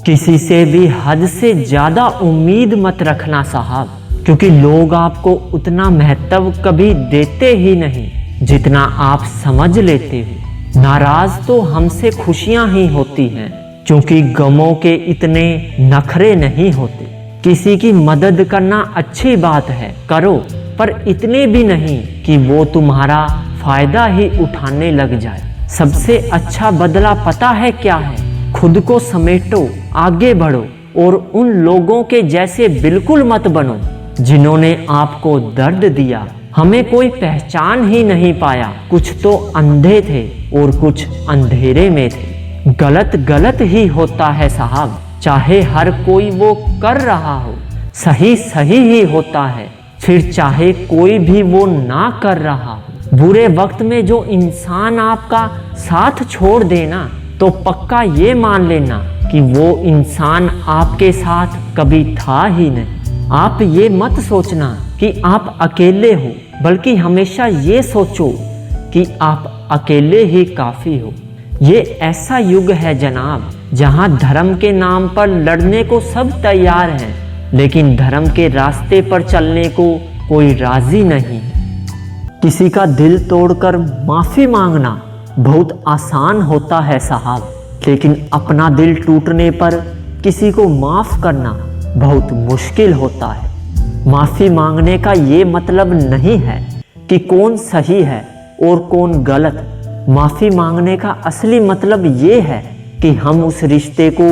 किसी से भी हद से ज़्यादा उम्मीद मत रखना साहब, क्योंकि लोग आपको उतना महत्व कभी देते ही नहीं जितना आप समझ लेते हो। नाराज तो हमसे खुशियां ही होती हैं, क्योंकि गमों के इतने नखरे नहीं होते। किसी की मदद करना अच्छी बात है, करो, पर इतने भी नहीं कि वो तुम्हारा फायदा ही उठाने लग जाए। सबसे अच्छा बदला पता है क्या है? खुद को समेटो, आगे बढ़ो और उन लोगों के जैसे बिल्कुल मत बनो जिन्होंने आपको दर्द दिया। हमें कोई पहचान ही नहीं पाया, कुछ तो अंधे थे और कुछ अंधेरे में थे। गलत गलत ही होता है साहब, चाहे हर कोई वो कर रहा हो। सही सही ही होता है, फिर चाहे कोई भी वो ना कर रहा हो। बुरे वक्त में जो इंसान आपका साथ छोड़ देना, तो पक्का ये मान लेना कि वो इंसान आपके साथ कभी था ही नहीं। आप ये मत सोचना कि आप अकेले हो, बल्कि हमेशा ये सोचो कि आप अकेले ही काफ़ी हो। ये ऐसा युग है जनाब, जहाँ धर्म के नाम पर लड़ने को सब तैयार हैं, लेकिन धर्म के रास्ते पर चलने को कोई राजी नहीं है। किसी का दिल तोड़कर माफ़ी मांगना बहुत आसान होता है साहब, लेकिन अपना दिल टूटने पर किसी को माफ़ करना बहुत मुश्किल होता है। माफ़ी मांगने का ये मतलब नहीं है कि कौन सही है और कौन गलत। माफ़ी मांगने का असली मतलब ये है कि हम उस रिश्ते को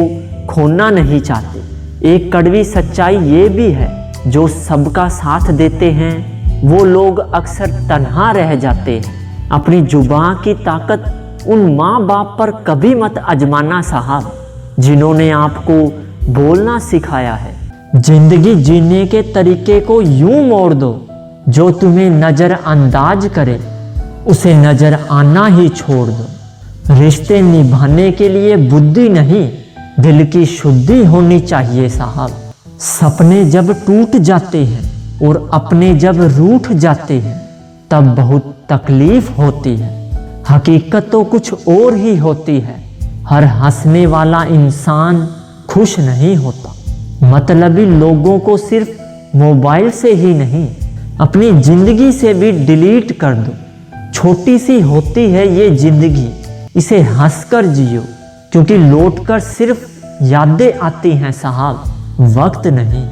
खोना नहीं चाहते। एक कड़वी सच्चाई ये भी है, जो सबका साथ देते हैं वो लोग अक्सर तन्हा रह जाते हैं। अपनी जुबान की ताकत उन माँ बाप पर कभी मत आजमाना साहब, जिन्होंने आपको बोलना सिखाया है। जिंदगी जीने के तरीके को यूं मोड़ दो, जो तुम्हें नज़रअंदाज करे उसे नज़र आना ही छोड़ दो। रिश्ते निभाने के लिए बुद्धि नहीं, दिल की शुद्धि होनी चाहिए साहब। सपने जब टूट जाते हैं और अपने जब रूठ जाते हैं, तब बहुत तकलीफ होती है। हकीकत तो कुछ और ही होती है। हर हंसने वाला इंसान खुश नहीं होता। मतलबी लोगों को सिर्फ मोबाइल से ही नहीं, अपनी जिंदगी से भी डिलीट कर दो। छोटी सी होती है ये जिंदगी, इसे हंसकर जियो, क्योंकि लौटकर सिर्फ यादें आती हैं साहब, वक्त नहीं।